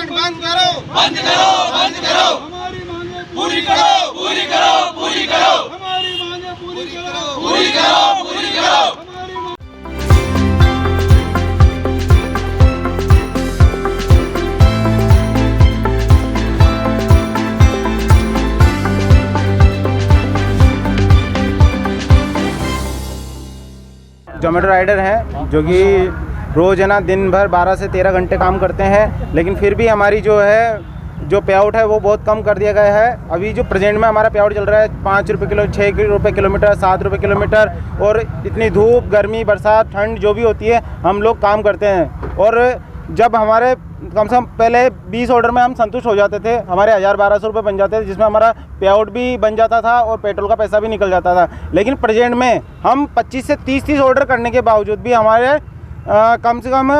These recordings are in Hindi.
बंद करो, बंद करो, बंद करो। हमारी मांगे पूरी करो, पूरी करो, पूरी करो। हमारी मांगे पूरी करो, पूरी करो, पूरी करो। जोमेटो राइडर हैं जो कि रोज़ है ना दिन भर 12 से 13 घंटे काम करते हैं, लेकिन फिर भी हमारी जो पे आउट है वो बहुत कम कर दिया गया है। अभी जो प्रेजेंट में हमारा पे आउट चल रहा है 5 रुपये किलो, 6 रुपये किलोमीटर, 7 रुपये किलोमीटर। और इतनी धूप, गर्मी, बरसात, ठंड जो भी होती है हम लोग काम करते हैं। और जब हमारे कम से कम पहले 20 ऑर्डर में हम संतुष्ट हो जाते थे, हमारे 1000-1200 रुपये बन जाते थे, जिसमें हमारा पे आउट भी बन जाता था और पेट्रोल का पैसा भी निकल जाता था। लेकिन प्रेजेंट में हम 25 से 30 ऑर्डर करने के बावजूद भी हमारे कम से कम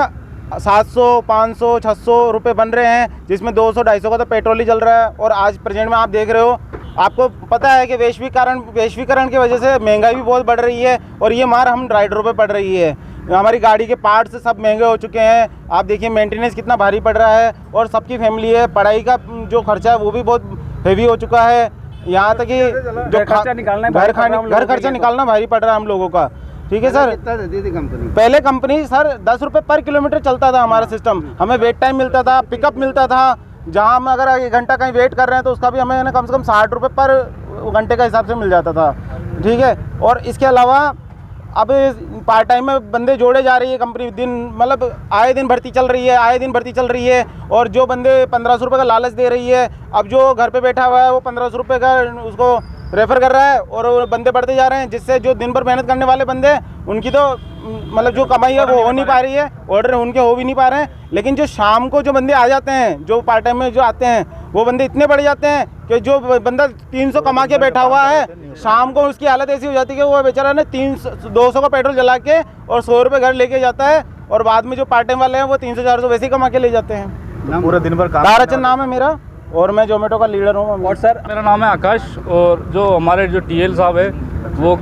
700, 500, 600 रुपये बन रहे हैं, जिसमें 200-250 का तो पेट्रोल ही चल रहा है। और आज प्रेजेंट में आप देख रहे हो, आपको पता है कि वैश्वीकरण की वजह से महंगाई भी बहुत बढ़ रही है और ये मार हम राइडरों पे पड़ रही है। हमारी गाड़ी के पार्ट्स सब महंगे हो चुके हैं। आप देखिए मेंटेनेंस कितना भारी पड़ रहा है और सबकी फैमिली है, पढ़ाई का जो खर्चा है वो भी बहुत हेवी हो चुका है। यहाँ तक कि जो घर खर्चा निकालना भारी पड़ रहा है हम लोगों का। ठीक है सर, कितना देती थी कंपनी? पहले कंपनी सर 10 रुपये पर किलोमीटर चलता था हमारा सिस्टम। हमें वेट टाइम मिलता था, पिकअप मिलता था। जहाँ हम अगर 1 घंटा कहीं वेट कर रहे हैं तो उसका भी हमें कम से कम 60 रुपये पर घंटे का हिसाब से मिल जाता था। ठीक है, और इसके अलावा अब पार्ट टाइम में बंदे जोड़े जा रही है कंपनी, दिन मतलब आए दिन भर्ती चल रही है। और जो बंदे 1500 रुपये का लालच दे रही है, अब जो घर पे बैठा हुआ है वो 1500 रुपये का उसको रेफ़र कर रहा है और बंदे बढ़ते जा रहे हैं, जिससे जो दिन भर मेहनत करने वाले बंदे उनकी तो मतलब जो कमाई है वो हो नहीं पा रही है, ऑर्डर उनके हो भी नहीं पा रहे हैं। लेकिन जो शाम को जो बंदे आ जाते हैं, जो पार्ट टाइम में जो आते हैं, वो बंदे इतने बढ़ जाते हैं कि जो बंदा 300 कमा के बैठा हुआ है, शाम को उसकी हालत ऐसी हो जाती है कि वो बेचारा ने 200 का पेट्रोल जला के और 100 रुपये घर लेके जाता है। और बाद में जो पार्ट टाइम वाले हैं वो 300-400 वैसे ही कमा के ले जाते हैं। पूरा दिन भर काम। ताराचंद नाम है मेरा और मैं जोमेटो का लीडर हूँ। और सर मेरा नाम है आकाश, और जो हमारे जो टीएल साहब है वो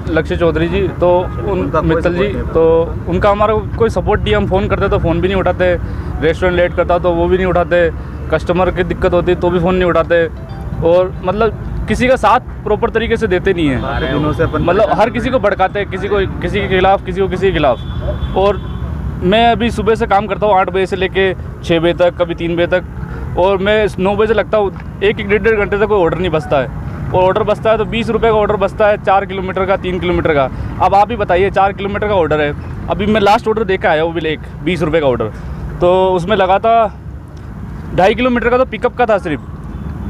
लक्ष्य चौधरी जी, तो मित्तल जी, तो उनका हमारा कोई सपोर्ट नहीं। हम फ़ोन करते तो फ़ोन भी नहीं उठाते, रेस्टोरेंट लेट करता तो वो भी नहीं उठाते, कस्टमर की दिक्कत होती तो भी फ़ोन नहीं उठाते। और मतलब किसी का साथ प्रॉपर तरीके से देते नहीं है, मतलब हर किसी को भड़काते हैं, किसी के खिलाफ़, किसी के खिलाफ़। और मैं अभी सुबह से काम करता हूँ 8 बजे से लेके 6 बजे तक, कभी 3 बजे तक, और मैं 9 बजे से लगता हूँ। 1-1 घंटे तक कोई ऑर्डर नहीं बचता है, और ऑर्डर बचता है तो 20 रुपये का ऑर्डर बचता है, 4 किलोमीटर का, 3 किलोमीटर का। अब आप ही बताइए, 4 किलोमीटर का ऑर्डर है। अभी मैं लास्ट ऑर्डर देखा आया, वो भी एक 20 रुपये का ऑर्डर, तो उसमें लगा था 2.5 किलोमीटर का, तो पिकअप का था सिर्फ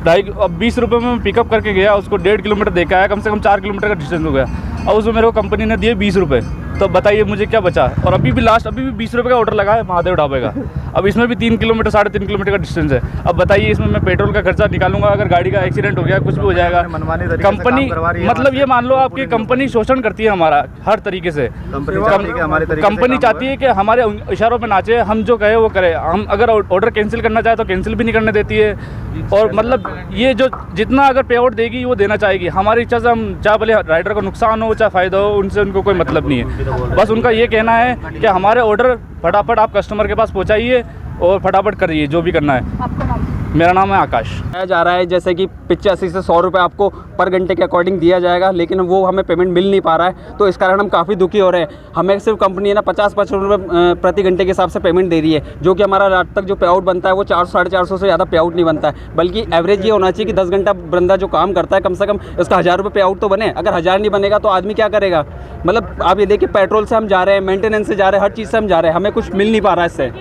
2.5। अब 20 रुपये में मैं पिकअप करके गया, उसको 1.5 किलोमीटर देखा आया, कम से कम 4 किलोमीटर का डिस्टेंस हो गया। अब उसमें मेरे को कंपनी ने दिए 20 रुपये, तो बताइए मुझे क्या बचा। और अभी भी 20 रुपये का ऑर्डर लगा है महादेव ढाबे का। अब इसमें भी 3 किलोमीटर, 3.5 किलोमीटर का डिस्टेंस है। अब बताइए इसमें मैं पेट्रोल का खर्चा निकालूंगा, अगर गाड़ी का एक्सीडेंट हो गया, कुछ भी हो जाएगा। कंपनी मतलब ये मान लो आपकी कंपनी शोषण करती है हमारा हर तरीके से। कंपनी चाहती है कि हमारे इशारों पर नाचे, हम जो कहे वो करे। हम अगर ऑर्डर कैंसिल करना चाहे तो कैंसिल भी नहीं करने देती है। और मतलब ये जो जितना अगर पे आउट देगी वो देना चाहेगी, हमारी इच्छा से हम चाहे भले राइडर को नुकसान हो चाहे फ़ायदा हो, उनसे उनको कोई मतलब नहीं है। बस उनका ये कहना है कि हमारे ऑर्डर फटाफट आप कस्टमर के पास पहुंचाइए और फटाफट करिए जो भी करना है। मेरा नाम है आकाश। जा रहा है जैसे कि 85 से 100 रुपये आपको पर घंटे के अकॉर्डिंग दिया जाएगा, लेकिन वो हमें पेमेंट मिल नहीं पा रहा है, तो इस कारण हम काफ़ी दुखी हो रहे हैं। हमें सिर्फ कंपनी है ना 50 रुपये प्रति घंटे के हिसाब से पेमेंट दे रही है, जो कि हमारा रात तक जो पे आउट बनता है वो 400-450 से ज़्यादा पे आउट नहीं बनता है। बल्कि एवरेज ये होना चाहिए कि 10 घंटा बंदा जो काम करता है कम से कम उसका 1000 रुपये पे आउट तो बने। अगर 1000 नहीं बनेगा तो आदमी क्या करेगा। मतलब आप ये देखिए, पेट्रोल से हम जा रहे हैं, मेंटेनेंस से जा रहे हैं, हर चीज़ से हम जा रहे हैं, हमें कुछ मिल नहीं पा रहा है इससे।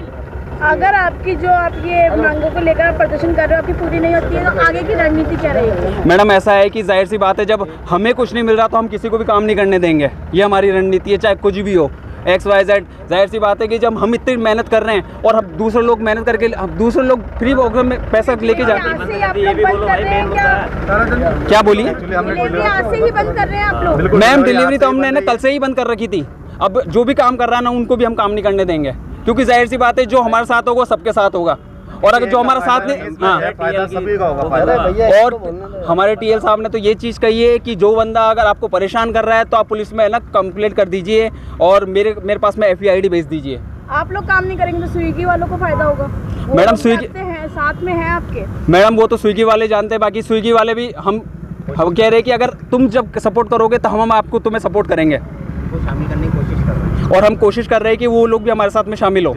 अगर आपकी जो आप ये मांगों को लेकर आप प्रदर्शन कर रहे हो आपकी पूरी नहीं होती है, तो आगे की रणनीति क्या रहेगी? मैडम ऐसा है कि जाहिर सी बात है, जब हमें कुछ नहीं मिल रहा तो हम किसी को भी काम नहीं करने देंगे। ये हमारी रणनीति है, चाहे कुछ भी हो, XYZ। जाहिर सी बात है कि जब हम इतनी मेहनत कर रहे हैं और हम दूसरे लोग मेहनत करके, दूसरे लोग फ्री वॉकर में पैसा लेके जा रहे हैं। क्या बोलिए? आज से ही बंद कर रहे हैं आप लोग? मैम डिलीवरी तो हमने ना कल से ही बंद कर रखी थी। अब जो भी काम कर रहा है ना उनको भी हम काम नहीं करने देंगे, क्योंकि जाहिर सी बात है जो हमारे साथ होगा सबके साथ होगा। और अगर जो हमारा साथ नहीं, हाँ सभी का होगा। और हमारे टीएल साहब ने तो ये चीज़ कही है कि जो बंदा अगर आपको परेशान कर रहा है तो आप पुलिस में है ना कंप्लेंट कर दीजिए और मेरे पास में FEID भेज दीजिए। आप लोग काम नहीं करेंगे तो स्विगी वालों को फायदा होगा। मैडम स्विगी साथ में है आपके? मैडम वो तो स्विगी वाले जानते हैं, बाकी स्विगी वाले भी हम कह रहे हैं कि अगर तुम जब सपोर्ट करोगे तो हम आपको तुम्हें सपोर्ट करेंगे, शामिल करने की कोशिश कर रहे हैं। और हम कोशिश कर रहे हैं कि वो लोग भी हमारे साथ में शामिल हो।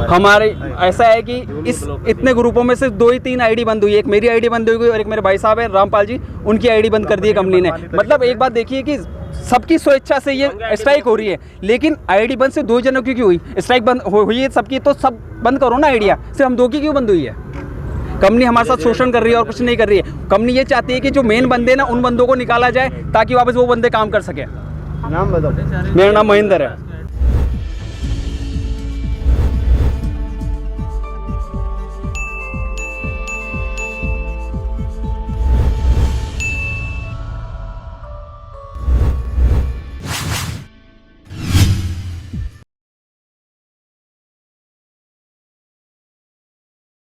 हमारे ऐसा है कि इस इतने ग्रुपों में से 2 ही 3 आईडी बंद हुई है। एक मेरी आईडी बंद हुई और एक मेरे भाई साहब है रामपाल जी, उनकी आईडी बंद कर दी है कंपनी ने। मतलब एक बात देखिए कि सबकी स्वेच्छा से ये स्ट्राइक हो रही है, लेकिन आईडी बंद से 2 जनों की क्यों हुई? स्ट्राइक बंद हुई है सबकी, तो सब बंद करो ना आइडिया, सिर्फ हम 2 की क्यों बंद हुई है? कंपनी हमारे साथ शोषण कर रही है और कुछ नहीं कर रही है। कंपनी ये चाहती है कि जो मेन बंदे ना, उन बंदों को निकाला जाए ताकि वापस वो बंदे काम कर सके। नाम बताओ। मेरा नाम महेंद्र है।